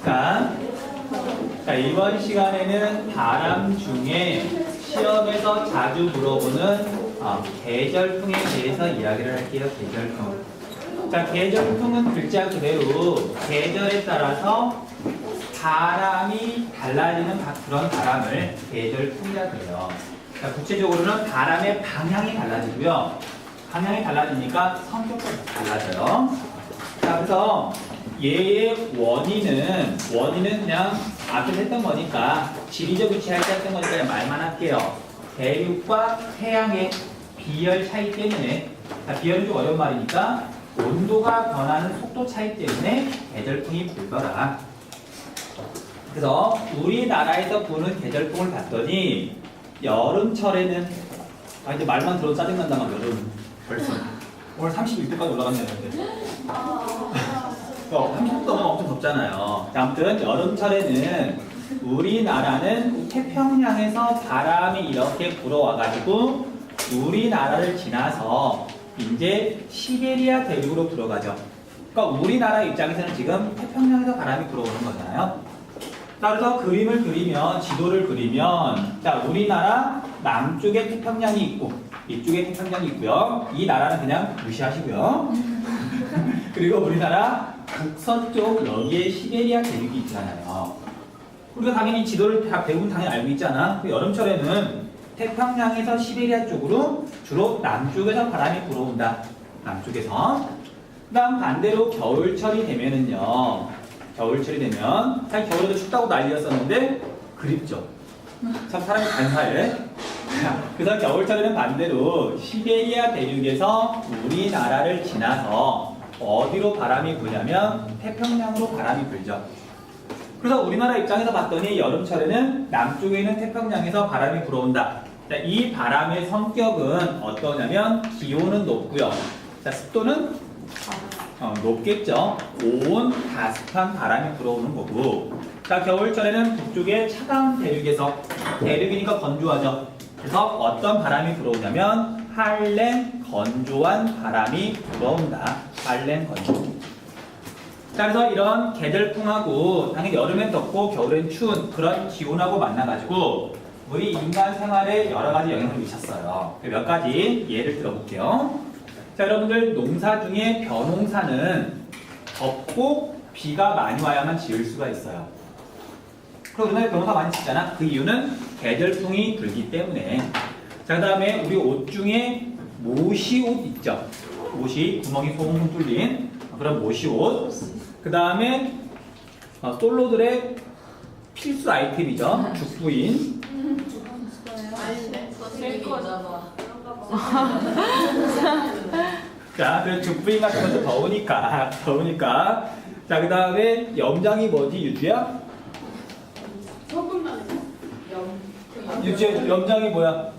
자, 이번 시간에는 바람 중에 시험에서 자주 물어보는 계절풍에 대해서 이야기를 할게요. 계절풍. 자, 계절풍은 글자 그대로 계절에 따라서 바람이 달라지는 그런 바람을 계절풍이라 그래요. 자, 구체적으로는 바람의 방향이 달라지고요. 방향이 달라지니까 성격도 달라져요. 자, 그래서 얘의 원인은 그냥 앞에서 했던 거니까 지리적 위치할 때 했던 거니까 그냥 말만 할게요. 대륙과 태양의 비열 차이 때문에, 자, 비열은 좀 어려운 말이니까 온도가 변하는 속도 차이 때문에 계절풍이 불더라. 그래서 우리나라에서 부는 계절풍을 봤더니 여름철에는 이제 말만 들어도 짜증난다만 여름 벌써 오늘 31도까지 올라갔네요. 30도 넘으면 엄청 덥잖아요. 자, 아무튼 여름철에는 우리나라는 태평양에서 바람이 이렇게 불어와가지고 우리나라를 지나서 이제 시베리아 대륙으로 들어가죠. 그러니까 우리나라 입장에서는 지금 태평양에서 바람이 불어오는 거잖아요. 따라서 그림을 그리면, 지도를 그리면, 자, 우리나라 남쪽에 태평양이 있고 이쪽에 태평양이 있고요. 이 나라는 그냥 무시하시고요. 그리고 우리나라 북서쪽 여기에 시베리아 대륙이 있잖아요. 우리가 당연히 지도를 대부분 당연히 알고 있잖아. 여름철에는 태평양에서 시베리아 쪽으로 주로 남쪽에서 바람이 불어온다. 남쪽에서. 그다음 반대로 겨울철이 되면은요. 겨울철이 되면 사실 겨울에도 춥다고 난리였었는데 그립죠. 참 사람이 간사해. 그래서 겨울철에는 반대로 시베리아 대륙에서 우리나라를 지나서 어디로 바람이 불냐면 태평양으로 바람이 불죠. 그래서 우리나라 입장에서 봤더니 여름철에는 남쪽에 있는 태평양에서 바람이 불어온다. 자, 이 바람의 성격은 어떠냐면 기온은 높고요. 자, 습도는 높겠죠. 온 다습한 바람이 불어오는 거고. 자, 겨울철에는 북쪽의 차가운 대륙에서, 대륙이니까 건조하죠. 그래서 어떤 바람이 불어오냐면 한랭 건조한 바람이 불어온다. 한랭 건조. 자, 그래서 이런 계절풍하고 당연히 여름엔 덥고 겨울엔 추운 그런 기온하고 만나가지고 우리 인간 생활에 여러 가지 영향을 미쳤어요. 몇 가지 예를 들어볼게요. 자, 여러분들 농사 중에 벼농사는 덥고 비가 많이 와야만 지을 수가 있어요. 그리고 우리나라에 벼농사 많이 짓잖아. 그 이유는 계절풍이 불기 때문에. 자, 그 다음에 우리 옷 중에 모시옷 있죠. 모시, 구멍이 송송 뚫린 그런 모시옷. 그 다음에 솔로들의 필수 아이템이죠. 죽부인. 자, 그래서 죽부인 같은 것도 더우니까. 자, 그 다음에 염장이 뭐지, 유주야? 유주야, 염장이 뭐야?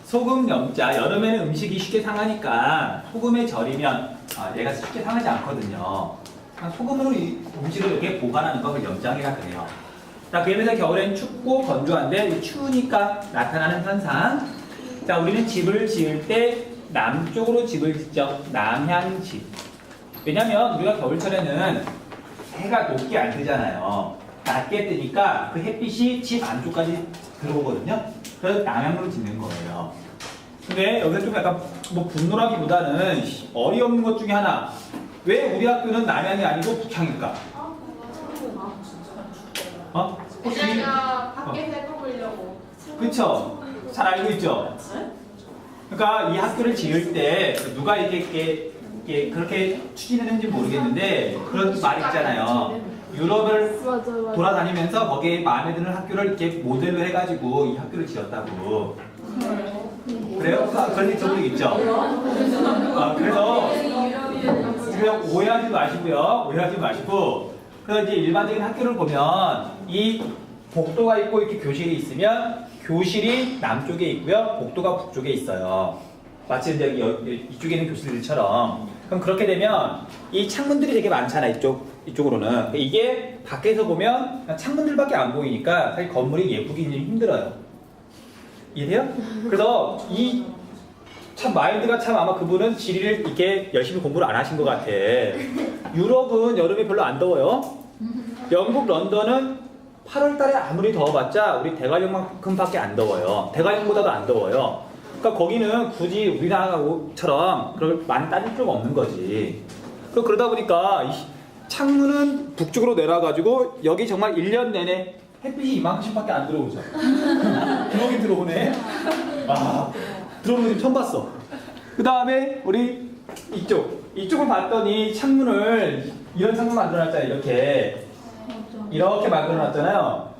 소금 염자. 여름에는 음식이 쉽게 상하니까 소금에 절이면 얘가 쉽게 상하지 않거든요. 소금으로 이 음식을 이렇게 보관하는 걸 염장이라 그래요. 자, 그러면서 겨울엔 춥고 건조한데 추우니까 나타나는 현상. 자, 우리는 집을 지을 때 남쪽으로 집을 짓죠. 남향집. 왜냐면 우리가 겨울철에는 해가 높게 안 뜨잖아요. 낮게 뜨니까 그 햇빛이 집 안쪽까지 들어오거든요. 그래서 남향으로 짓는 거예요. 근데 여기서 좀 약간 뭐 분노라기보다는 어이없는 것 중에 하나. 왜 우리 학교는 남향이 아니고 북향일까? 왜냐면 밖에서 해보려고. 그쵸? 잘 알고 있죠? 그러니까 이 학교를 지을 때 누가 이렇게 그렇게 추진했는지 모르겠는데 그런 말 있잖아요. 유럽을 돌아다니면서 거기에 마음에 드는 학교를 이렇게 모델로 해가지고 이 학교를 지었다고. 그래요? 그런 얘기 들어본 적 있죠? 그래서 그냥 오해하지 마시고 그래서 이제 일반적인 학교를 보면 이 복도가 있고 이렇게 교실이 있으면 교실이 남쪽에 있고요, 복도가 북쪽에 있어요. 마치 이제 이쪽에 있는 교실들처럼. 그럼 그렇게 되면 이 창문들이 되게 많잖아, 이쪽으로는. 이게 밖에서 보면 창문들밖에 안 보이니까 사실 건물이 예쁘기 힘들어요. 이해돼요? 그래서 이 참 마인드가 참 아마 그분은 지리를 이렇게 열심히 공부를 안 하신 것 같아. 유럽은 여름에 별로 안 더워요. 영국 런던은 8월 달에 아무리 더워봤자 우리 대관령만큼밖에 안 더워요. 대관령보다도 안 더워요. 그러니까 거기는 굳이 우리나라처럼 그걸 많이 따질 필요가 없는 거지. 그러다 보니까 창문은 북쪽으로 내려가지고 여기 정말 1년 내내 햇빛이 이만큼씩밖에 안 들어오죠. 들어오긴 들어오네. 아, 들어오는 거 처음 봤어. 그 다음에 우리 이쪽을 봤더니 창문을 이런 창문 만들어놨잖아요. 이렇게 만들어놨잖아요.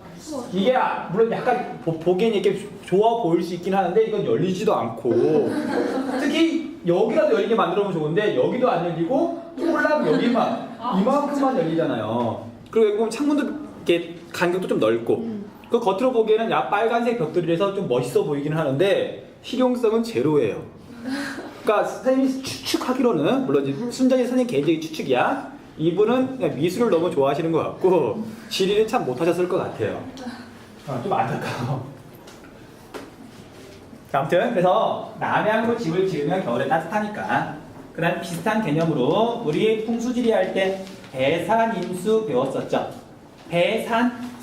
이게 물론 약간 보기엔 이렇게 좋아 보일 수 있긴 하는데 이건 열리지도 않고 특히 여기라도 열리게 만들어놓으면 좋은데 여기도 안 열리고 홀라면 여기만 이만큼만 열리잖아요. 그리고 여기 보면 창문도 이렇게 간격도 좀 넓고 그 겉으로 보기에는 빨간색 벽돌이라서 좀 멋있어 보이긴 하는데 실용성은 제로예요. 그러니까 선생님이 추측하기로는 물론 이제 순전히 선생님 개인적인 추측이야. 이분은 그냥 미술을 너무 좋아하시는 것 같고 지리는 참 못하셨을 것 같아요. 좀 안타까워. 아무튼 그래서 남향으로 집을 지으면 겨울에 따뜻하니까 그 다음 비슷한 개념으로 우리 풍수지리 할 때 배산임수 배웠었죠.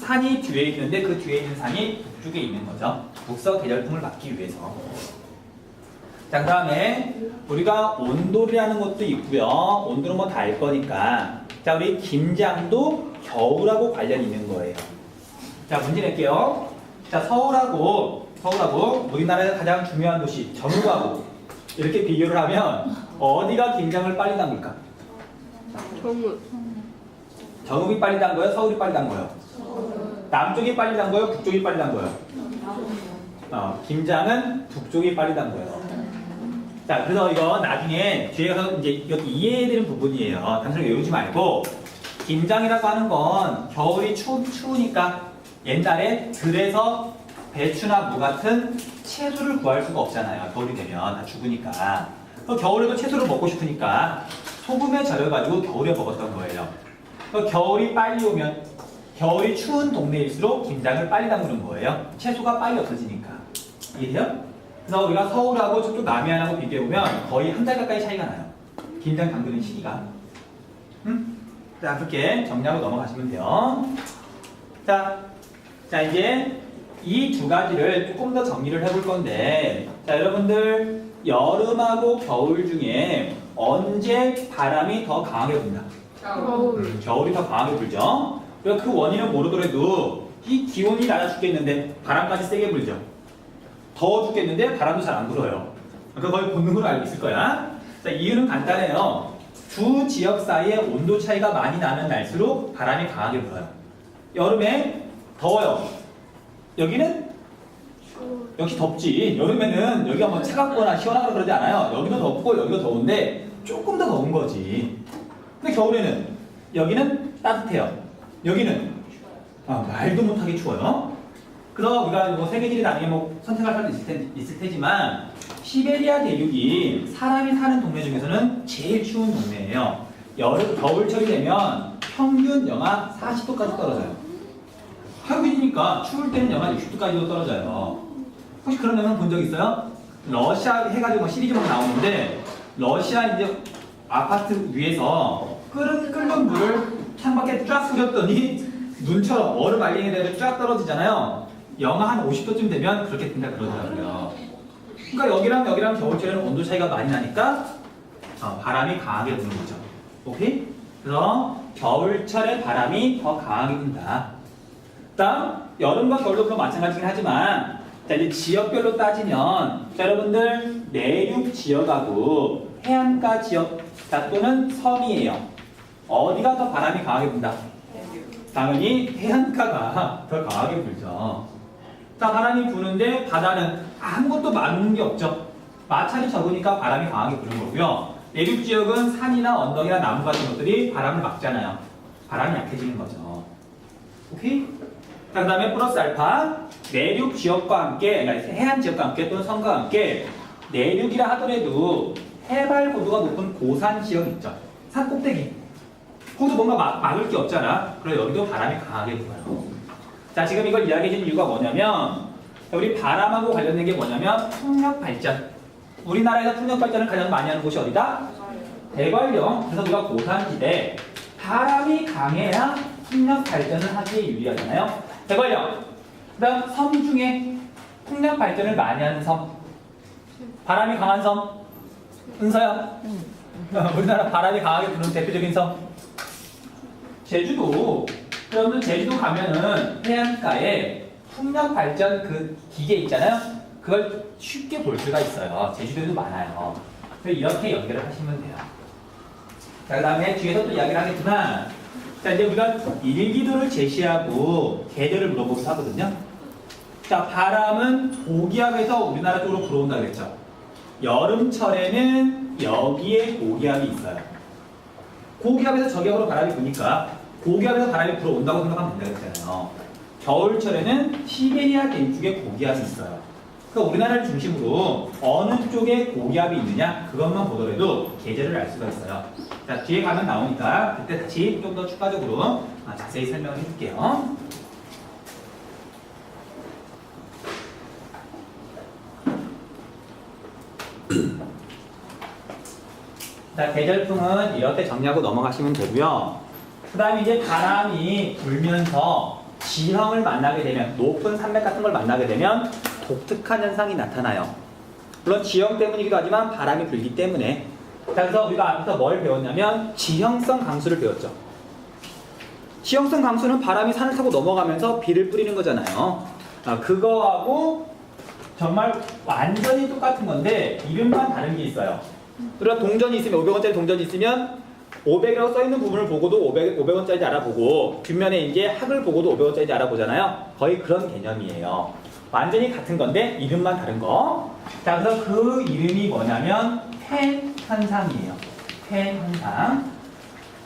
산이 뒤에 있는데 그 뒤에 있는 산이 북쪽에 있는 거죠. 북서 계절풍을 막기 위해서. 자, 그 다음에 우리가 온돌이라는 것도 있고요. 온돌은 뭐 다 알 거니까. 자, 우리 김장도 겨울하고 관련이 있는 거예요. 자, 문제 낼게요. 자, 서울하고 우리나라의 가장 중요한 도시 전국하고 이렇게 비교를 하면 어디가 김장을 빨리 담글까? 전국이 빨리 담궈요? 서울이 빨리 담궈요? 남쪽이 빨리 담궈요? 북쪽이 빨리 담궈요? 김장은 북쪽이 빨리 담궈요. 자, 그래서 이거 나중에 뒤에 가서 이제 여기 이해해야 되는 부분이에요. 단순히 외우지 말고 김장이라고 하는 건 겨울이 추우니까 옛날에 들에서 배추나 무 같은 채소를 구할 수가 없잖아요. 겨울이 되면 다 죽으니까. 겨울에도 채소를 먹고 싶으니까 소금에 절여가지고 겨울에 먹었던 거예요. 겨울이 빨리 오면 겨울이 추운 동네일수록 김장을 빨리 담그는 거예요. 채소가 빨리 없어지니까. 이해돼요? 그래서 우리가 서울하고 저쪽 남해안하고 비교해보면 거의 한 달 가까이 차이가 나요. 김장 담그는 시기가. 자, 그렇게 정리하고 넘어가시면 돼요. 자, 이제 이 두 가지를 조금 더 정리를 해볼 건데, 자, 여러분들 여름하고 겨울 중에 언제 바람이 더 강하게 분다? 겨울이 더 강하게 불죠. 그러니까 그 원인은 모르더라도 이 기온이 낮아 죽겠는데 바람까지 세게 불죠. 더워 죽겠는데 바람도 잘 안 불어요. 그러니까 거의 본능으로 알고 있을 거야. 자, 이유는 간단해요. 두 지역 사이에 온도 차이가 많이 나는 날수록 바람이 강하게 불어요. 여름에 더워요. 여기는 역시 덥지. 여름에는 여기가 뭐 차갑거나 시원하거나 그러지 않아요. 여기도 덥고 여기도 더운데 조금 더 더운 거지. 근데 겨울에는 여기는 따뜻해요. 여기는 말도 못하게 추워요. 그래서 우리가 뭐 세계지리 나중에 뭐 선택할 사람도 있을 테지만 시베리아 대륙이 사람이 사는 동네 중에서는 제일 추운 동네예요. 겨울철이 되면 평균 영하 40도까지 떨어져요. 평균이니까 추울 때는 영하 60도까지도 떨어져요. 혹시 그런 영상 본 적 있어요? 러시아 해가지고 시리즈 막 나오는데 러시아 이제 아파트 위에서 끓는 물을 창밖에 쫙 뿌렸더니 눈처럼 얼음 알갱이 대로 쫙 떨어지잖아요. 영하 한 50도쯤 되면 그렇게 된다 그러더라고요. 그러니까 여기랑 겨울철에는 온도 차이가 많이 나니까 바람이 강하게 부는 거죠. 오케이? 그래서 겨울철에 바람이 더 강하게 분다. 다음 여름과 겨울도 그럼 마찬가지긴 하지만 자, 이제 지역별로 따지면 자, 여러분들 내륙 지역하고 해안가 지역 또는 섬이에요. 어디가 더 바람이 강하게 분다? 당연히 해안가가 더 강하게 불죠. 자, 바람이 부는데 바다는 아무것도 막는 게 없죠. 마찰이 적으니까 바람이 강하게 부는 거고요. 내륙 지역은 산이나 언덕이나 나무 같은 것들이 바람을 막잖아요. 바람이 약해지는 거죠. 오케이? 자, 그 다음에 플러스 알파 내륙 지역과 함께 그러니까 해안 지역과 함께 또는 섬과 함께 내륙이라 하더라도 해발 고도가 높은 고산 지역 있죠. 산 꼭대기. 거기도 뭔가 막을 게 없잖아. 그래서 여기도 바람이 강하게 불어요. 자, 지금 이걸 이야기해 준 이유가 뭐냐면 우리 바람하고 관련된 게 뭐냐면 풍력 발전 우리나라에서 풍력 발전을 가장 많이 하는 곳이 어디다? 대관령. 그래서 우리가 고산지대. 바람이 강해야 풍력 발전을 하기에 유리하잖아요. 대관령. 그다음 섬 중에 풍력 발전을 많이 하는 섬. 바람이 강한 섬. 은서야. 우리나라 바람이 강하게 부는 대표적인 섬. 제주도. 그러면 제주도 가면은 해안가에 풍력 발전 그 기계 있잖아요. 그걸 쉽게 볼 수가 있어요. 제주도에도 많아요. 그래서 이렇게 연결을 하시면 돼요. 자, 그 다음에 뒤에서 또 이야기를 하겠지만, 자, 이제 우리가 일기도를 제시하고 계절을 물어보기도 하거든요. 자, 바람은 고기압에서 우리나라 쪽으로 불어온다 그랬죠. 여름철에는 여기에 고기압이 있어요. 고기압에서 저기압으로 바람이 부니까 고기압에서 바람이 불어온다고 생각하면 된다고 했잖아요. 겨울철에는 시베리아 댐 쪽에 고기압이 있어요. 그러니까 우리나라를 중심으로 어느 쪽에 고기압이 있느냐 그것만 보더라도 계절을 알 수가 있어요. 자, 뒤에 가면 나오니까 그때 다시 좀 더 추가적으로 자세히 설명을 해줄게요. 자, 계절풍은 이렇게 정리하고 넘어가시면 되고요. 그 다음에 이제 바람이 불면서 지형을 만나게 되면, 높은 산맥 같은 걸 만나게 되면 독특한 현상이 나타나요. 물론 지형 때문이기도 하지만 바람이 불기 때문에. 자, 그래서 우리가 앞에서 뭘 배웠냐면 지형성 강수를 배웠죠. 지형성 강수는 바람이 산을 타고 넘어가면서 비를 뿌리는 거잖아요. 그거하고 정말 완전히 똑같은 건데 이름만 다른 게 있어요. 우리가 동전이 있으면 500원짜리 동전이 있으면 500이라고 써있는 부분을 보고도 500원짜리인지 알아보고 뒷면에 이제 학을 보고도 500원짜리인지 알아보잖아요. 거의 그런 개념이에요. 완전히 같은 건데 이름만 다른 거. 자, 그래서 그 이름이 뭐냐면 펜 현상이에요. 펜 현상.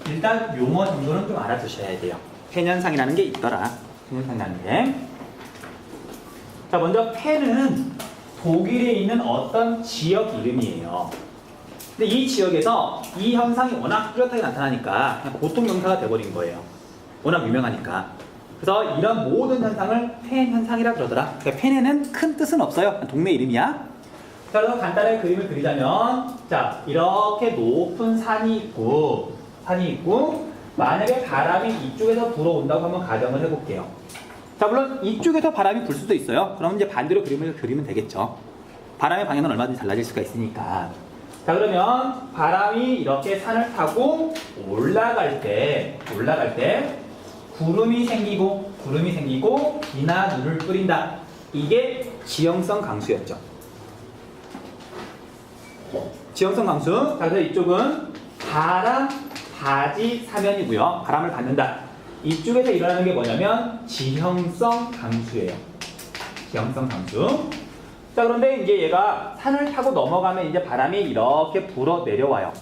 일단 용어 정도는 좀 알아두셔야 돼요. 펜 현상이라는 게 있더라. 펜 현상이라는 게. 자, 먼저 펜은 독일에 있는 어떤 지역 이름이에요. 근데 이 지역에서 이 현상이 워낙 뚜렷하게 나타나니까 그냥 보통 명사가 돼버린 거예요. 워낙 유명하니까. 그래서 이런 모든 현상을 펜 현상이라 그러더라. 그러니까 펜에는 큰 뜻은 없어요. 동네 이름이야. 자, 그래서 간단하게 그림을 그리자면, 자, 이렇게 높은 산이 있고, 만약에 바람이 이쪽에서 불어온다고 한번 가정을 해볼게요. 자, 물론 이쪽에서 바람이 불 수도 있어요. 그럼 이제 반대로 그림을 그리면 되겠죠. 바람의 방향은 얼마든지 달라질 수가 있으니까. 자, 그러면 바람이 이렇게 산을 타고 올라갈 때 구름이 생기고 비나 눈을 뿌린다. 이게 지형성 강수였죠. 지형성 강수. 자, 그래서 이쪽은 바람, 바지, 사면이고요. 바람을 받는다. 이쪽에서 일어나는 게 뭐냐면 지형성 강수예요. 지형성 강수. 자, 그런데 이제 얘가 산을 타고 넘어가면 이제 바람이 이렇게 불어 내려와요.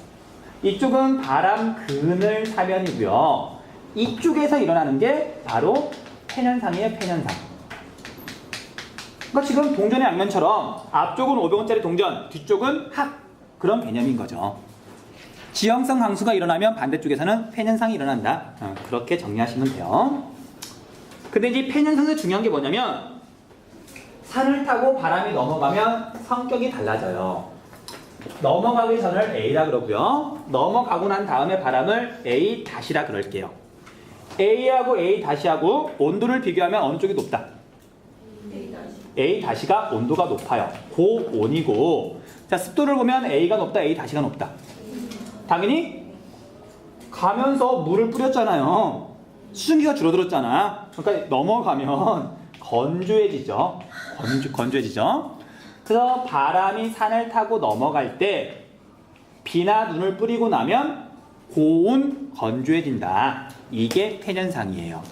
이쪽은 바람 그늘 사면이고요. 이쪽에서 일어나는 게 바로 펜현상이에요, 펜현상. 그러니까 지금 동전의 양면처럼 앞쪽은 500원짜리 동전, 뒤쪽은 학. 그런 개념인 거죠. 지형성 강수가 일어나면 반대쪽에서는 펜현상이 일어난다. 그렇게 정리하시면 돼요. 근데 이제 펜현상의 중요한 게 뭐냐면 산을 타고 바람이 넘어가면 성격이 달라져요. 넘어가기 전을 A라 그러고요. 넘어가고 난 다음에 바람을 A 다시라 그럴게요. A하고 A 다시하고 온도를 비교하면 어느 쪽이 높다? A 다시가 온도가 높아요. 고온이고, 자, 습도를 보면 A가 높다, A 다시가 높다. 당연히 가면서 물을 뿌렸잖아요. 수증기가 줄어들었잖아. 그러니까 넘어가면 건조해지죠. 건조해지죠. 그래서 바람이 산을 타고 넘어갈 때 비나 눈을 뿌리고 나면 고온 건조해진다. 이게 펜현상이에요.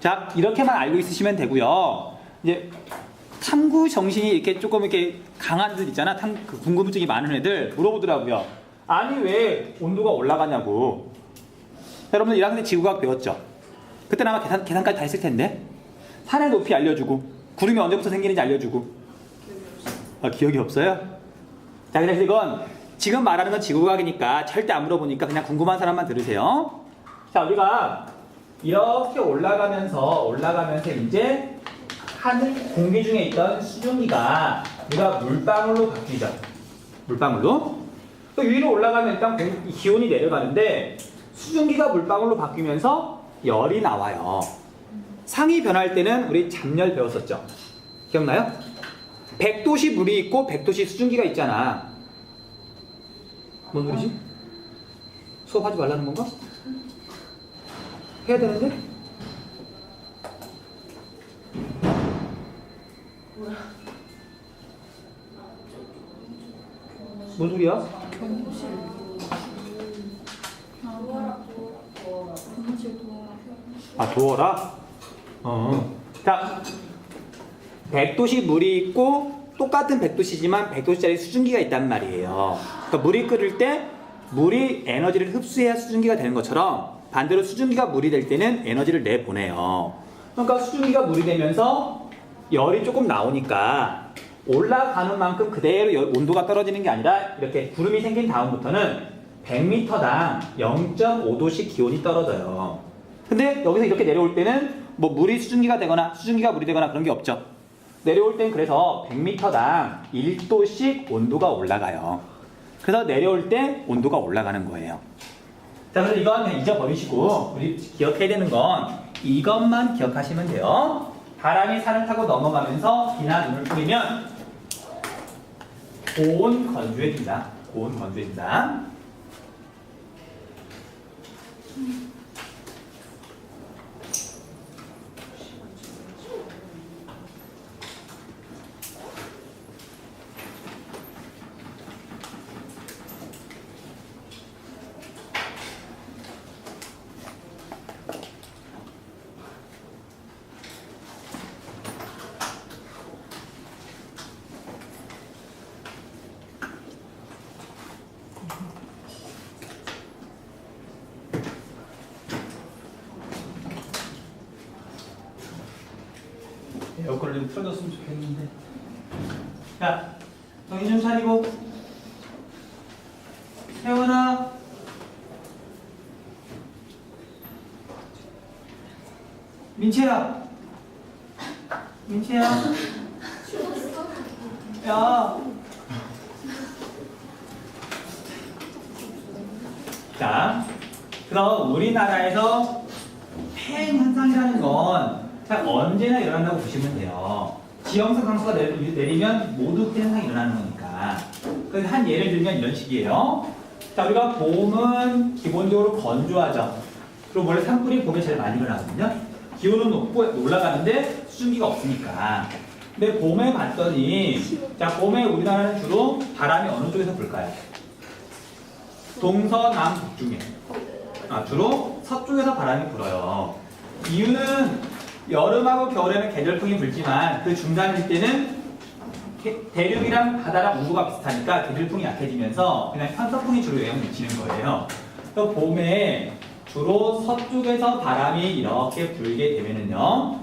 자, 이렇게만 알고 있으시면 되고요. 이제 탐구 정신이 이렇게 조금 이렇게 강한 애들 있잖아. 그 궁금증이 많은 애들 물어보더라고요. 아니, 왜 온도가 올라가냐고. 여러분들 1학년 때 지구과학 배웠죠? 그때는 아마 계산까지 다 했을 텐데. 산의 높이 알려주고, 구름이 언제부터 생기는지 알려주고. 기억이 없어요? 자, 그래서 이건 지금 말하는 건 지구과학이니까 절대 안 물어보니까 그냥 궁금한 사람만 들으세요. 자, 우리가 이렇게 올라가면서 이제 하늘 공기 중에 있던 수증기가 얘가 물방울로 바뀌죠. 물방울로. 또 위로 올라가면 일단 기온이 내려가는데 수증기가 물방울로 바뀌면서 열이 나와요. 상이 변할 때는 우리 잡열 배웠었죠. 기억나요? 100도씨 물이 있고 100도씨 수증기가 있잖아. 뭔 소리지? 수업하지 말라는 건가? 해야 되는데? 뭔 소리야? 아, 도어라? 자, 100도씨 물이 있고 똑같은 100도씨지만 100도씨짜리 수증기가 있단 말이에요. 그러니까 물이 끓을 때 물이 에너지를 흡수해야 수증기가 되는 것처럼 반대로 수증기가 물이 될 때는 에너지를 내보내요. 그러니까 수증기가 물이 되면서 열이 조금 나오니까 올라가는 만큼 그대로 온도가 떨어지는 게 아니라 이렇게 구름이 생긴 다음부터는 100m당 0.5도씩 기온이 떨어져요. 근데 여기서 이렇게 내려올 때는 뭐 물이 수증기가 되거나 수증기가 물이 되거나 그런 게 없죠. 내려올 땐 그래서 100m당 1도씩 온도가 올라가요. 그래서 내려올 때 온도가 올라가는 거예요. 자, 그래서 이건 그냥 잊어버리시고 우리 기억해야 되는 건 이것만 기억하시면 돼요. 바람이 산을 타고 넘어가면서 비나 눈을 뿌리면 고온 건조해진다. 고온 건조해진다. 에어컨을 좀 틀어줬으면 좋겠는데. 자, 정신 좀 차리고. 혜원아. 민채야. 민채야. 야. 자, 그럼 우리나라에서 폐행 현상이라는 건 자, 언제나 일어난다고 보시면 돼요. 지형성 강수가 내리면 모두 폐현상이 일어나는 거니까. 그래서 한 예를 들면 이런 식이에요. 자, 우리가 봄은 기본적으로 건조하죠. 그리고 원래 산불이 봄에 제일 많이 일어나거든요. 기온은 높고 올라가는데 수증기가 없으니까. 근데 봄에 봤더니, 자, 봄에 우리나라는 주로 바람이 어느 쪽에서 불까요? 동서남북 중에. 주로 서쪽에서 바람이 불어요. 이유는 여름하고 겨울에는 계절풍이 불지만 그 중간일 때는 대륙이랑 바다랑 온도가 비슷하니까 계절풍이 약해지면서 그냥 편서풍이 주로 영향을 미치는 거예요. 또 봄에 주로 서쪽에서 바람이 이렇게 불게 되면은요,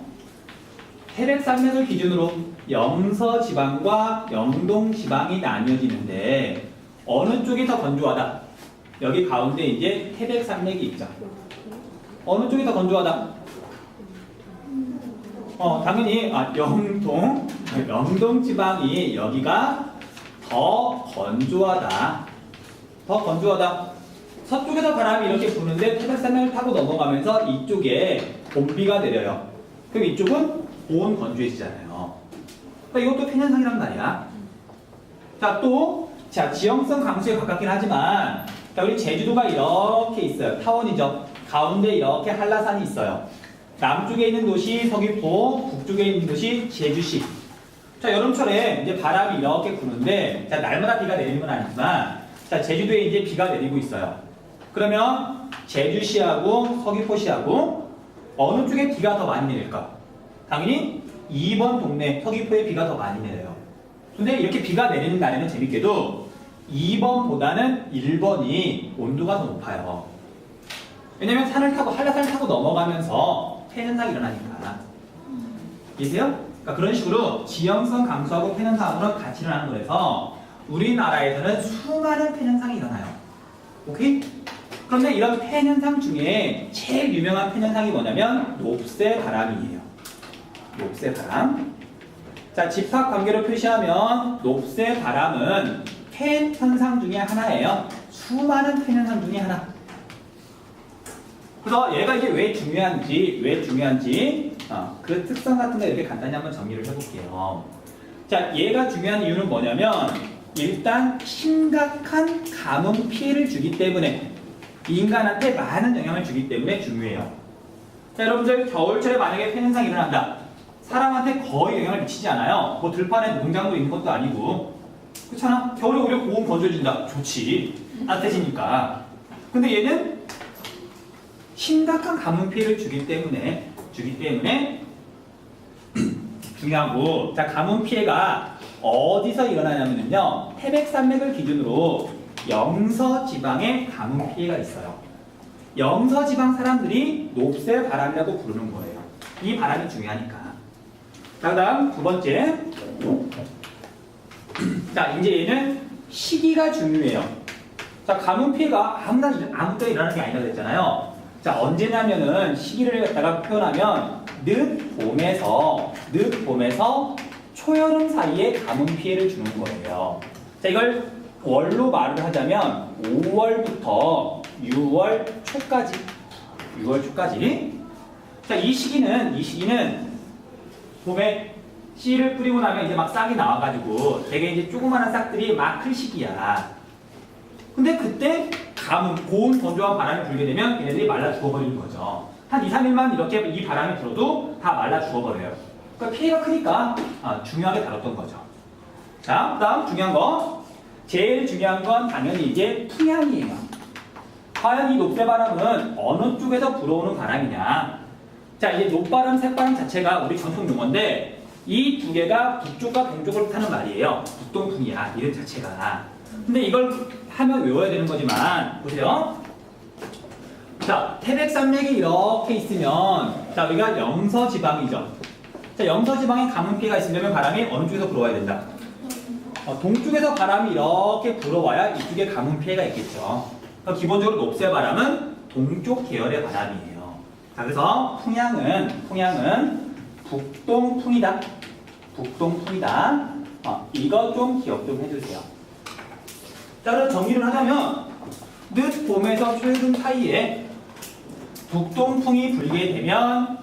태백산맥을 기준으로 영서지방과 영동지방이 나뉘어지는데 어느 쪽이 더 건조하다? 여기 가운데 이제 태백산맥이 있죠. 어느 쪽이 더 건조하다? 당연히 영동 지방이 여기가 더 건조하다. 더 건조하다. 서쪽에서 바람이 이렇게 부는데 태백산맥을 타고 넘어가면서 이쪽에 봄비가 내려요. 그럼 이쪽은 고온 건조해지잖아요. 그러니까 이것도 폐현상이란 말이야. 자, 또 지형성 강수에 가깝긴 하지만 자, 우리 제주도가 이렇게 있어요. 타원이죠. 가운데 이렇게 한라산이 있어요. 남쪽에 있는 도시 서귀포, 북쪽에 있는 도시 제주시. 자, 여름철에 이제 바람이 이렇게 부는데, 자, 날마다 비가 내리는 건 아니지만, 자, 제주도에 이제 비가 내리고 있어요. 그러면 제주시하고 서귀포시하고 어느 쪽에 비가 더 많이 내릴까? 당연히 2번 동네 서귀포에 비가 더 많이 내려요. 근데 이렇게 비가 내리는 날에는 재밌게도 2번보다는 1번이 온도가 더 높아요. 왜냐면 산을 타고 한라산을 타고 넘어가면서 폐현상이 일어나니까. 이해세요? 그러니까 그런 식으로 지형성 강수하고 폐현상으로 같이 일어나는 거라서 우리나라에서는 수많은 폐현상이 일어나요. 오케이? 그런데 이런 폐현상 중에 제일 유명한 폐현상이 뭐냐면 높새 바람이에요. 높새 바람. 자, 자, 집합 관계로 표시하면 높새 바람은 팬 현상 중에 하나예요. 수많은 팬 현상 중에 하나. 그래서 얘가 이제 왜 중요한지 그 특성 같은 거 이렇게 간단히 한번 정리를 해볼게요. 자, 얘가 중요한 이유는 뭐냐면 일단 심각한 가뭄 피해를 주기 때문에 인간한테 많은 영향을 주기 때문에 중요해요. 자, 여러분들 겨울철에 만약에 팬 현상이 일어난다. 사람한테 거의 영향을 미치지 않아요. 뭐 들판에 농작물 있는 것도 아니고. 그렇잖아. 겨울에 오히려 고온 건조해진다. 좋지. 따뜻해지니까. 근데 얘는 심각한 가뭄 피해를 주기 때문에 중요하고. 자, 가뭄 피해가 어디서 일어나냐면요. 태백산맥을 기준으로 영서지방에 가뭄 피해가 있어요. 영서지방 사람들이 높새 바람이라고 부르는 거예요. 이 바람이 중요하니까. 자, 그다음 두 번째. 자, 이제 얘는 시기가 중요해요. 자, 가뭄 피해가 아무 때 일어나는 게 아니라고 했잖아요. 자, 언제냐면은 시기를 갖다가 표현하면 늦봄에서 초여름 사이에 가뭄 피해를 주는 거예요. 자, 이걸 월로 말을 하자면 5월부터 6월 초까지. 자, 이 시기는 봄에 씨를 뿌리고 나면 이제 막 싹이 나와가지고 되게 이제 조그마한 싹들이 막 클 시기야. 근데 그때 가뭄, 고온 건조한 바람이 불게 되면 얘네들이 말라 죽어버리는 거죠. 한 2, 3일만 이렇게 이 바람이 불어도 다 말라 죽어버려요. 그러니까 피해가 크니까 중요하게 다뤘던 거죠. 자, 그다음 중요한 거. 제일 중요한 건 당연히 이제 풍향이에요. 과연 이 높새바람은 어느 쪽에서 불어오는 바람이냐. 자, 이제 높바람, 새바람 자체가 우리 전통 용어인데 이 두 개가 북쪽과 동쪽을 타는 말이에요. 북동풍이야, 이름 자체가. 근데 이걸 하면 외워야 되는 거지만 보세요. 자, 태백산맥이 이렇게 있으면 자, 여기가 영서지방이죠. 자, 영서지방에 가뭄 피해가 있으려면 바람이 어느 쪽에서 불어와야 된다? 동쪽에서 바람이 이렇게 불어와야 이쪽에 가뭄 피해가 있겠죠. 그러니까 기본적으로 높새 바람은 동쪽 계열의 바람이에요. 자, 그래서 풍향은 북동풍이다. 이거 좀 기억 좀 해주세요. 자, 그럼 정리를 하자면 늦봄에서 초여름 사이에 북동풍이 불게 되면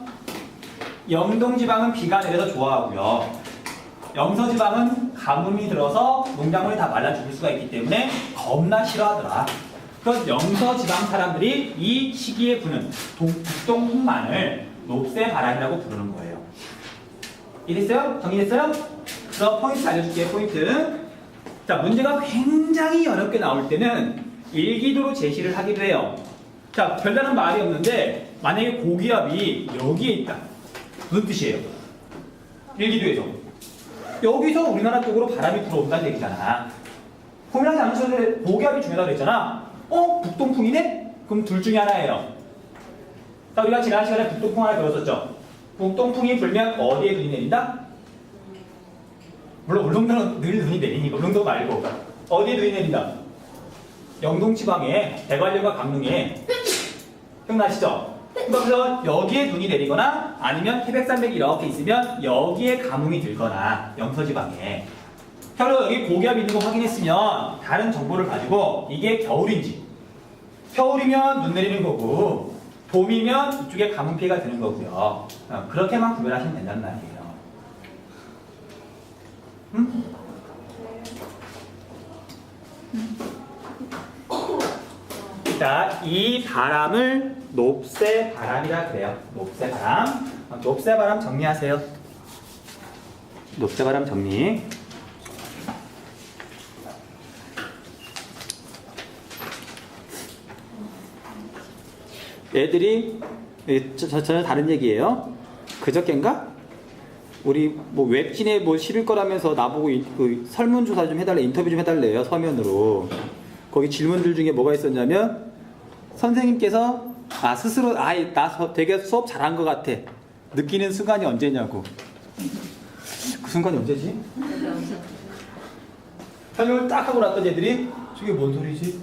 영동지방은 비가 내려서 좋아하고요. 영서지방은 가뭄이 들어서 농작물이 다 말라 죽을 수가 있기 때문에 겁나 싫어하더라. 그래서 영서지방 사람들이 이 시기에 부는 북동풍만을 높새 바람이라고 부르는 거예요. 이해됐어요? 정리됐어요? 그럼 포인트 알려줄게요. 포인트. 자, 문제가 굉장히 어렵게 나올 때는 일기도로 제시를 하기도 해요. 자, 별다른 말이 없는데 만약에 고기압이 여기에 있다. 무슨 뜻이에요? 일기도에서. 여기서 우리나라 쪽으로 바람이 불어온다는 얘기잖아. 고민하지 않으셔도 돼. 고기압이 중요하다고 그랬잖아. 북동풍이네? 그럼 둘 중에 하나예요. 자, 우리가 지난 시간에 북동풍 하나 배웠었죠. 북동풍이 불면 어디에 눈이 내린다? 물론 울릉도는 늘 눈이 내리니까 울릉도 말고 어디에 눈이 내린다? 영동지방에 대관령과 강릉에 기억나시죠? 그래서 여기에 눈이 내리거나 아니면 태백산맥이 이렇게 있으면 여기에 가뭄이 들거나 영서지방에. 그리고 여기 고기압이 있는 거 확인했으면 다른 정보를 가지고 이게 겨울인지, 겨울이면 눈 내리는 거고 봄이면 이쪽에 가뭄 피해가 드는 거고요. 그렇게만 구별하시면 된다는 말이에요. 자, 이 바람을 높새 바람이라 그래요. 높새 바람. 높새 바람 정리하세요. 높새 바람 정리. 애들이 전혀 다른 얘기예요. 그저껜가? 우리 뭐 웹진에 뭐 실을 거라면서 나보고 그 설문조사 좀 해달래, 인터뷰 좀 해달래요. 서면으로. 거기 질문들 중에 뭐가 있었냐면 선생님께서 스스로 나 되게 수업 잘한 것 같아 느끼는 순간이 언제냐고. 그 순간이 언제지? 설명을 딱 하고 났던 애들이 저게 뭔 소리지?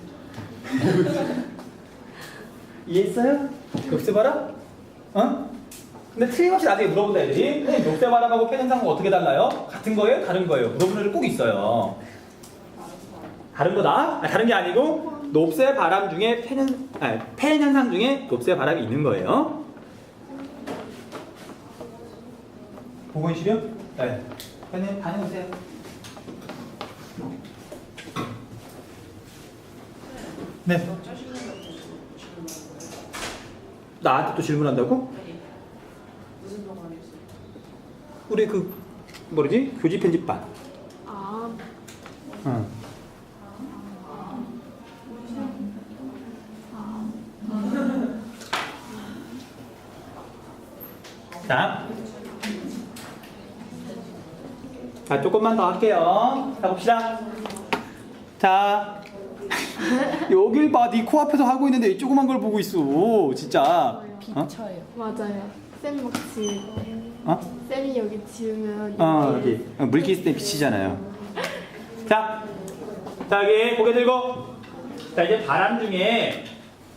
이해했어요? 없애봐라? 근데 틀림없이 나중에 물어본다 애들이 선생님 녹색 바람하고 팬 현상은 어떻게 달라요? 같은 거예요? 다른 거예요? 물어보는 애들 꼭 있어요. 다른 거다? 다른 게 아니고 녹색 바람 중에 팬 현상 중에 녹색 바람이 있는 거예요. 보건실이요? 네. 선생님 다녀오세요. 네. 나한테 또 질문한다고? 무슨 동아리였어요? 우리 그 뭐지? 교지 편집반. 아, 응. 자, 조금만 더 할게요. 자, 봅시다. 자, 여길 봐. 네 코앞에서 하고 있는데 이 조그만 걸 보고 있어. 진짜. 어? 맞아요. 쌤 막 지우고. 어? 쌤이 여기 지우면 여기. 물기 있을 때 비치잖아요. 자, 여기 고개 들고. 자, 이제 바람 중에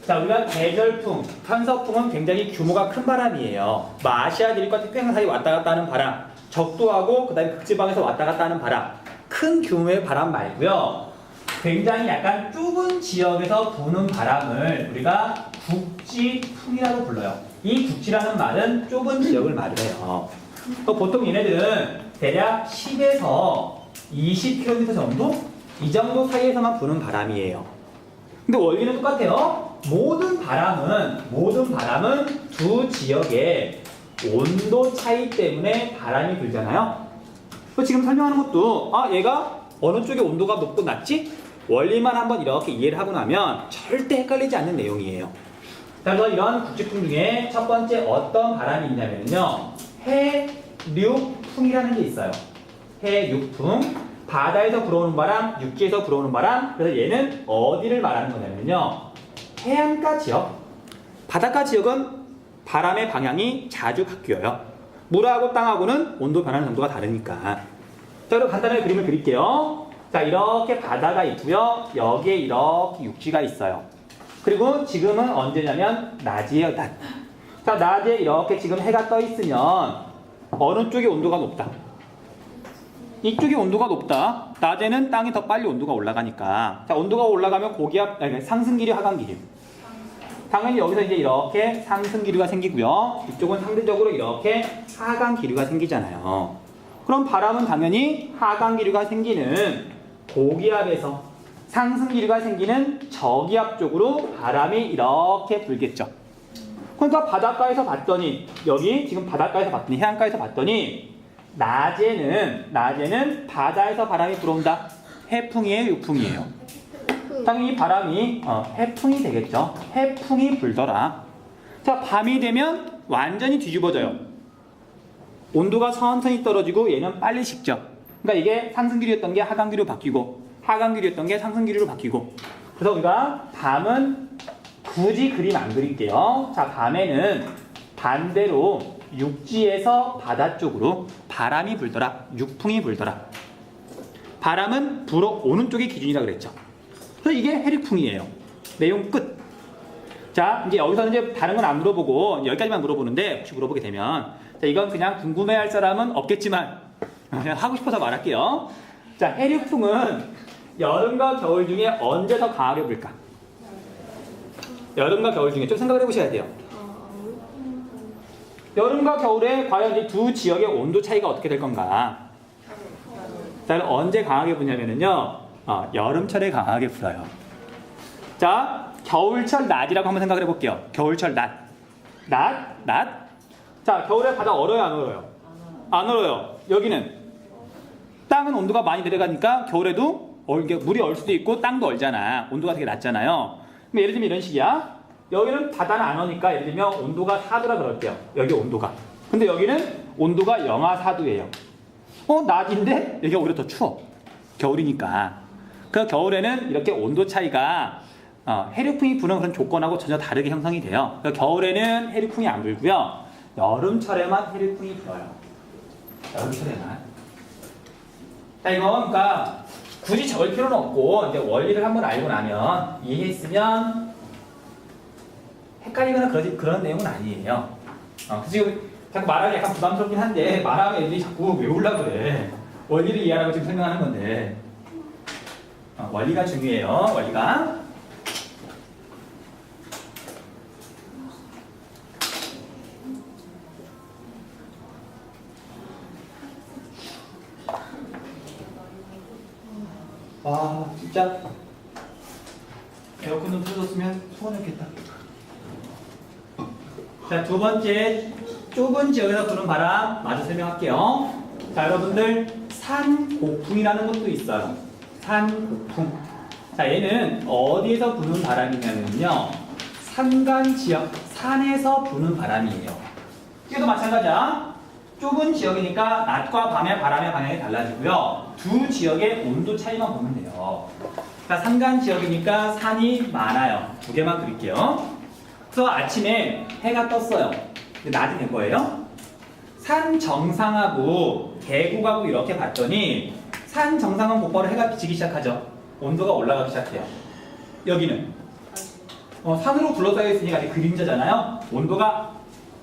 자, 우리가 계절풍, 편서풍은 굉장히 규모가 큰 바람이에요. 아시아 대륙과 태평양 사이 왔다 갔다 하는 바람, 적도하고 그다음에 극지방에서 왔다 갔다 하는 바람, 큰 규모의 바람 말고요. 굉장히 약간 좁은 지역에서 부는 바람을 우리가 국지풍이라고 불러요. 이 국지라는 말은 좁은 지역을 말을 해요. 보통 얘네들은 대략 10에서 20km 정도? 이 정도 사이에서만 부는 바람이에요. 근데 원리는 똑같아요. 모든 바람은 두 지역의 온도 차이 때문에 바람이 불잖아요. 지금 설명하는 것도 얘가 어느 쪽에 온도가 높고 낮지? 원리만 한번 이렇게 이해를 하고 나면 절대 헷갈리지 않는 내용이에요. 그래서 이런 국지풍 중에 첫 번째 어떤 바람이 있냐면요. 해륙풍이라는 게 있어요. 해륙풍. 바다에서 불어오는 바람, 육지에서 불어오는 바람. 그래서 얘는 어디를 말하는 거냐면요. 해안가 지역, 바닷가 지역은 바람의 방향이 자주 바뀌어요. 물하고 땅하고는 온도 변하는 정도가 다르니까. 자, 그럼 간단하게 그림을 그릴게요. 자, 이렇게 바다가 있고요. 여기에 이렇게 육지가 있어요. 그리고 지금은 언제냐면 낮이에요, 낮. 자, 낮에 이렇게 지금 해가 떠 있으면 어느 쪽이 온도가 높다? 이쪽이 온도가 높다. 낮에는 땅이 더 빨리 온도가 올라가니까. 자, 온도가 올라가면 고기압, 상승기류, 하강기류. 당연히 여기서 이제 이렇게 상승기류가 생기고요. 이쪽은 상대적으로 이렇게 하강기류가 생기잖아요. 그럼 바람은 당연히 하강기류가 생기는 고기압에서 상승기류가 생기는 저기압 쪽으로 바람이 이렇게 불겠죠. 그러니까 바닷가에서 봤더니 여기 지금 바닷가에서 봤더니 해안가에서 봤더니 낮에는 바다에서 바람이 불어온다. 해풍이에요, 육풍이에요? 당연히 바람이 해풍이 되겠죠. 해풍이 불더라. 자, 밤이 되면 완전히 뒤집어져요. 온도가 천천히 떨어지고 얘는 빨리 식죠. 그러니까 이게 상승기류였던 게 하강기류로 바뀌고 하강기류였던 게 상승기류로 바뀌고. 그래서 우리가 밤은 굳이 그림 안 그릴게요. 자, 밤에는 반대로 육지에서 바다 쪽으로 바람이 불더라. 육풍이 불더라. 바람은 불어오는 쪽이 기준이라 그랬죠. 그래서 이게 해륙풍이에요. 내용 끝. 자, 이제 여기서는 이제 다른 건 안 물어보고 여기까지만 물어보는데 혹시 물어보게 되면 자, 이건 그냥 궁금해할 사람은 없겠지만 그냥 하고 싶어서 말할게요. 자, 해륙풍은 여름과 겨울 중에 언제 더 강하게 불까? 여름과 겨울 중에 좀 생각을 해보셔야 돼요. 여름과 겨울에 과연 이 두 지역의 온도 차이가 어떻게 될 건가? 자, 언제 강하게 부냐면요. 여름철에 강하게 불어요. 자, 겨울철 낮이라고 한번 생각을 해볼게요. 겨울철 낮. 낮. 자, 겨울에 바다 얼어요, 안 얼어요? 안 얼어요. 여기는 땅은 온도가 많이 내려가니까 겨울에도 물이 얼 수도 있고 땅도 얼잖아. 온도가 되게 낮잖아요. 그럼 예를 들면 이런 식이야. 여기는 바다는 안 오니까 예를 들면 온도가 4도라 그럴게요. 여기 온도가. 근데 여기는 온도가 영하 4도예요. 낮인데 여기가 오히려 더 추워. 겨울이니까. 그 겨울에는 이렇게 온도 차이가 해륙풍이 부는 그런 조건하고 전혀 다르게 형성이 돼요. 그러니까 겨울에는 해륙풍이 안 불고요. 여름철에만 해륙풍이 불어요. 여름철에만. 자, 이건 그러니까 굳이 적을 필요는 없고 이제 원리를 한번 알고 나면 이해했으면 헷갈리거나 그런 내용은 아니에요. 지금 자꾸 말하기 약간 부담스럽긴 한데 말하면 애들이 자꾸 외우려고 그래. 원리를 이해하라고 지금 설명하는 건데 원리가 중요해요. 원리가. 와 진짜 에어컨 좀 틀어줬으면 소원했겠다. 자, 두 번째 좁은 지역에서 부는 바람 마저 설명할게요. 자, 여러분들 산고풍이라는 것도 있어요. 산고풍. 자, 얘는 어디에서 부는 바람이냐면요. 산간 지역, 산에서 부는 바람이에요. 이것도 마찬가지야. 좁은 지역이니까 낮과 밤의 바람의 방향이 달라지고요. 두 지역의 온도 차이만 보면 돼요. 자, 산간 지역이니까 산이 많아요. 두 개만 그릴게요. 그래서 아침에 해가 떴어요. 낮이 된 거예요. 산 정상하고 계곡하고 이렇게 봤더니 산 정상은 곧바로 해가 비치기 시작하죠. 온도가 올라가기 시작해요. 여기는 산으로 둘러싸여 있으니까 아직 그림자잖아요. 온도가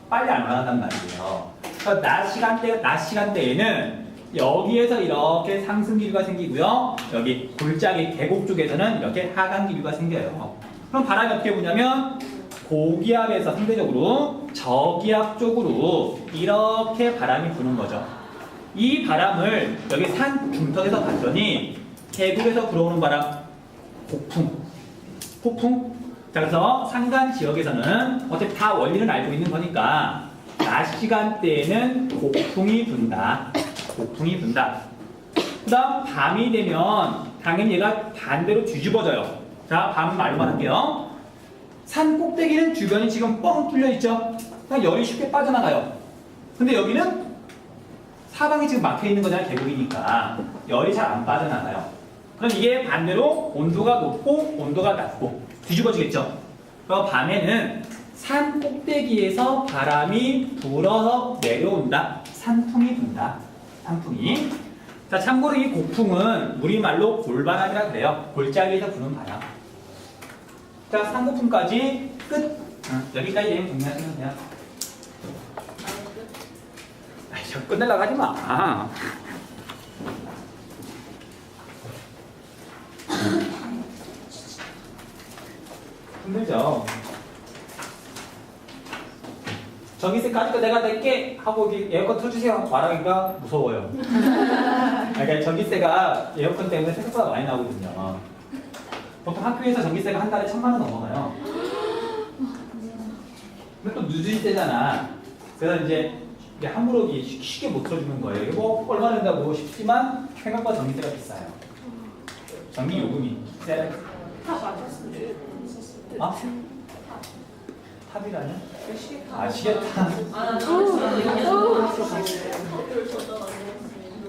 빨리 안 올라간단 말이에요. 그래서 낮 시간대에는 여기에서 이렇게 상승 기류가 생기고요. 여기 골짜기 계곡 쪽에서는 이렇게 하강 기류가 생겨요. 그럼 바람이 어떻게 부냐면 고기압에서 상대적으로 저기압 쪽으로 이렇게 바람이 부는 거죠. 이 바람을 여기 산 중턱에서 봤더니 계곡에서 불어오는 바람 폭풍. 자, 그래서 산간 지역에서는 어차피 다 원리는 알고 있는 거니까 낮 시간대에는 고풍이 분다. 그 다음 밤이 되면 당연히 얘가 반대로 뒤집어져요. 자, 밤 말로만 할게요. 산 꼭대기는 주변이 지금 뻥 뚫려 있죠. 그냥 열이 쉽게 빠져나가요. 근데 여기는 사방이 지금 막혀 있는 거잖아요. 계곡이니까 열이 잘 안 빠져나가요. 그럼 이게 반대로 온도가 높고 온도가 낮고 뒤집어지겠죠. 그럼 밤에는 산 꼭대기에서 바람이 불어서 내려온다. 산풍이 분다. 산풍이. 자, 참고로 이 고풍은 우리말로 골바람이라 그래요. 골짜기에서 부는 바람. 자, 산고풍까지 끝. 여기까지 내용 정리하시면 돼요. 아이, 저 끝내려고 하지 마. 힘들죠. 전기세까지 내가 낼게 하고 에어컨 틀어주세요 말하기가 무서워요. 그러니까 전기세가 에어컨 때문에 생각보다 많이 나오거든요. 보통 학교에서 전기세가 한 달에 1,000만 원 넘어가요. 근데 또 누수세잖아. 그래서 이제 함부로 쉽게 못 틀어주는 거예요. 이게 뭐 얼마 낸다고 싶지만 생각보다 전기세가 비싸요. 전기 요금이 세요. 다 맞았어요. 아? 탑이라뇨? 시계탑. 아, 시계탑. 나 진짜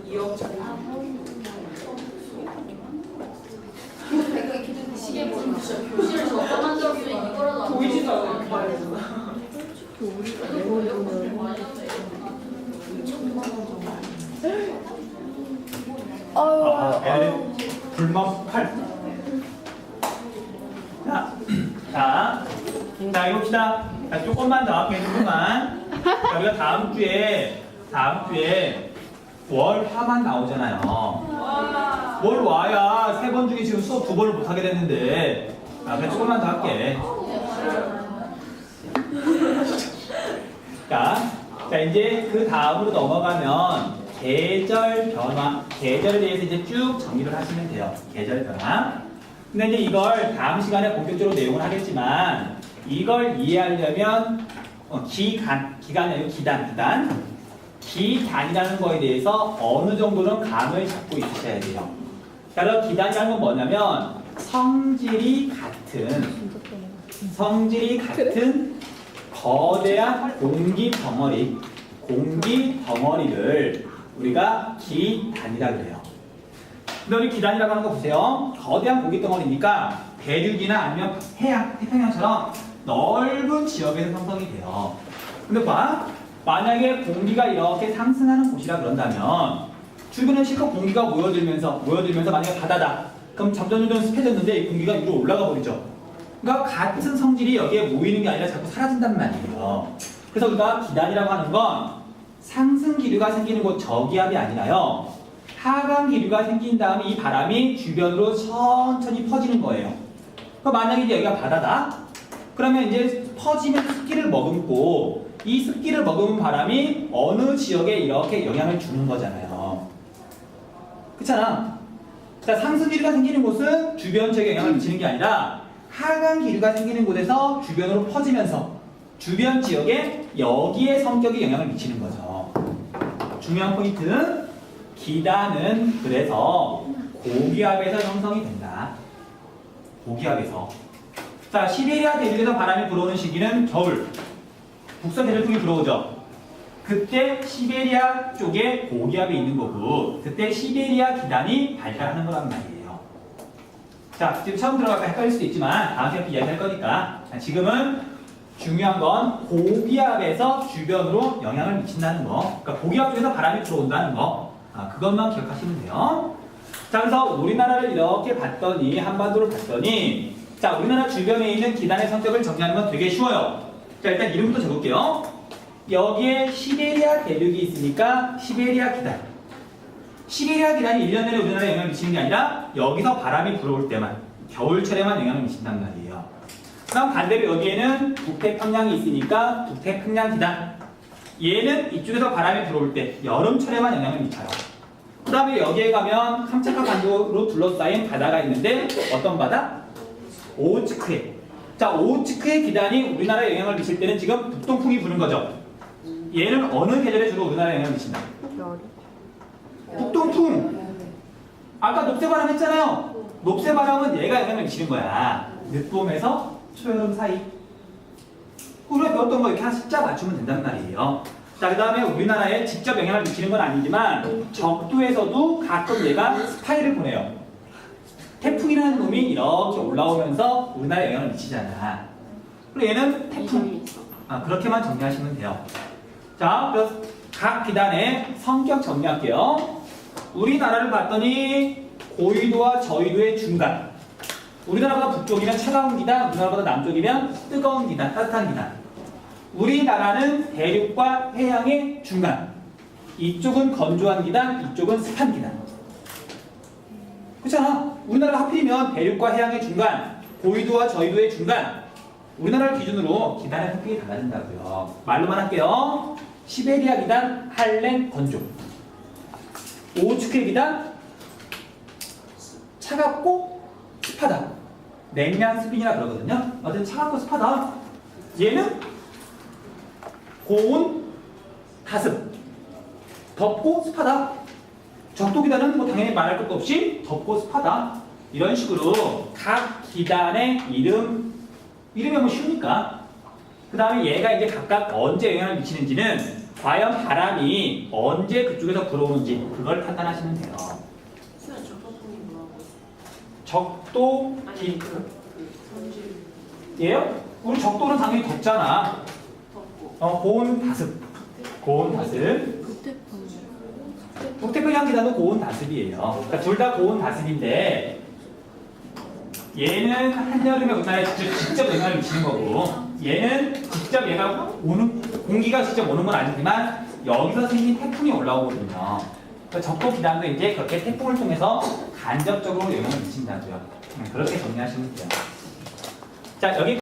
2억 짜리. 시계 보는 교실을 저장한 적이 이거라도 보이지도 않아요. 말해서. 애들 불만 폭발. 자, 이거 봅시다. 자, 조금만 더 할게요, 조금만. 자, 우리가 다음 주에 월화만 나오잖아요. 월 와야 3번 중에 지금 수업 2번을 못 하게 됐는데, 그냥 조금만 더 할게. 자, 이제 그 다음으로 넘어가면 계절 변화, 계절에 대해서 이제 쭉 정리를 하시면 돼요. 계절 변화. 근데 이제 이걸 다음 시간에 본격적으로 내용을 하겠지만 이걸 이해하려면 기간이 아니고 기단이라는 거에 대해서 어느 정도는 감을 잡고 있으셔야 돼요. 그래서 기단이라는 건 뭐냐면 성질이 같은 거대한 공기 덩어리를 우리가 기단이라 그래요. 근데 우리 기단이라고 하는 거 보세요. 거대한 공기 덩어리니까 대륙이나 아니면 해양, 태평양처럼 넓은 지역에서 형성이 돼요. 근데 만약에 공기가 이렇게 상승하는 곳이라 그런다면 주변에 실컷 공기가 모여들면서 만약에 바다다. 그럼 점점 습해졌는데 이 공기가 위로 올라가 버리죠. 그러니까 같은 성질이 여기에 모이는 게 아니라 자꾸 사라진단 말이에요. 그래서 우리가 기단이라고 하는 건 상승 기류가 생기는 곳 저기압이 아니라요. 하강 기류가 생긴 다음에 이 바람이 주변으로 천천히 퍼지는 거예요. 그럼 만약에 이제 여기가 바다다. 그러면 이제 퍼지면 습기를 머금고 이 습기를 머금은 바람이 어느 지역에 이렇게 영향을 주는 거잖아요. 그렇잖아. 자, 상승 기류가 생기는 곳은 주변 지역에 영향을 미치는 게 아니라 하강 기류가 생기는 곳에서 주변으로 퍼지면서 주변 지역에 여기에 성격이 영향을 미치는 거죠. 중요한 포인트는 기단은 그래서 고기압에서 형성이 된다. 고기압에서. 자, 시베리아 대륙에서 바람이 불어오는 시기는 겨울. 북서 대륙풍이 불어오죠. 그때 시베리아 쪽에 고기압이 있는 거고 그때 시베리아 기단이 발달하는 거란 말이에요. 자, 지금 처음 들어가면 헷갈릴 수도 있지만 다음 시간에 이야기할 거니까 지금은 중요한 건 고기압에서 주변으로 영향을 미친다는 거. 그러니까 고기압 쪽에서 바람이 들어온다는 거. 그것만 기억하시면 돼요. 자, 그래서 우리나라를 이렇게 봤더니 한반도를 봤더니 자, 우리나라 주변에 있는 기단의 성격을 정리하는 건 되게 쉬워요. 자, 일단 이름부터 적을게요. 여기에 시베리아 대륙이 있으니까 시베리아 기단. 시베리아 기단이 1년 내내 우리나라에 영향을 미치는 게 아니라 여기서 바람이 불어올 때만 겨울철에만 영향을 미친단 말이에요. 그럼 반대로 여기에는 북태평양이 있으니까 북태평양 기단. 얘는 이쪽에서 바람이 불어올 때 여름철에만 영향을 미쳐요. 그 다음에 여기에 가면 캄차카 반도로 둘러싸인 바다가 있는데 어떤 바다? 오호츠크해. 자, 오호츠크해 기단이 우리나라에 영향을 미칠 때는 지금 북동풍이 부는 거죠. 얘는 어느 계절에 주로 우리나라에 영향을 미친다? 북동풍. 아까 녹새바람 했잖아요. 녹새바람은 얘가 영향을 미치는 거야. 늦봄에서 초여름 사이. 우리가 배웠던 거 이렇게 한 숫자 맞추면 된단 말이에요. 자, 그 다음에 우리나라에 직접 영향을 미치는 건 아니지만 적도에서도 가끔 얘가 스파이를 보내요. 태풍이라는 놈이 이렇게 올라오면서 우리나라에 영향을 미치잖아. 그리고 얘는 태풍. 그렇게만 정리하시면 돼요. 자, 그래서 각 기단의 성격 정리할게요. 우리나라를 봤더니 고위도와 저위도의 중간. 우리나라보다 북쪽이면 차가운 기단, 우리나라보다 남쪽이면 뜨거운 기단, 따뜻한 기단. 우리나라는 대륙과 해양의 중간. 이쪽은 건조한 기단, 이쪽은 습한 기단. 그렇잖아. 우리나라가 하필이면 대륙과 해양의 중간, 고위도와 저위도의 중간. 우리나라를 기준으로 기단의 성격이 달라진다고요. 말로만 할게요. 시베리아 기단, 한랭, 건조. 오호츠크해 기단, 차갑고 습하다. 냉면 스빈이라 그러거든요. 어쨌든 차갑고 습하다. 얘는 고온, 가습. 덥고 습하다. 적도 기단은 뭐 당연히 말할 것도 없이 덥고 습하다. 이런 식으로 각 기단의 이름이 뭐 쉬우니까. 그 다음에 얘가 이제 각각 언제 영향을 미치는지는 과연 바람이 언제 그쪽에서 불어오는지 그걸 판단하시면 돼요. 적도 아니 손질 예요? 우리 적도는 당연히 덥잖아. 고온 다습. 고온 다습. 북태평양 기단도 고온 다습이에요. 그러니까 둘 다 고온 다습인데 얘는 한여름에 우리나라에 직접 영향을 미치는 거고 얘는 직접 얘가 오는 공기가 직접 오는 건 아니지만 여기서 생긴 태풍이 올라오거든요. 그러니까 적도 기단도 이제 그렇게 태풍을 통해서 간접적으로 영향을 미친다고요. 그렇게 정리하시면 돼요. 자, 여기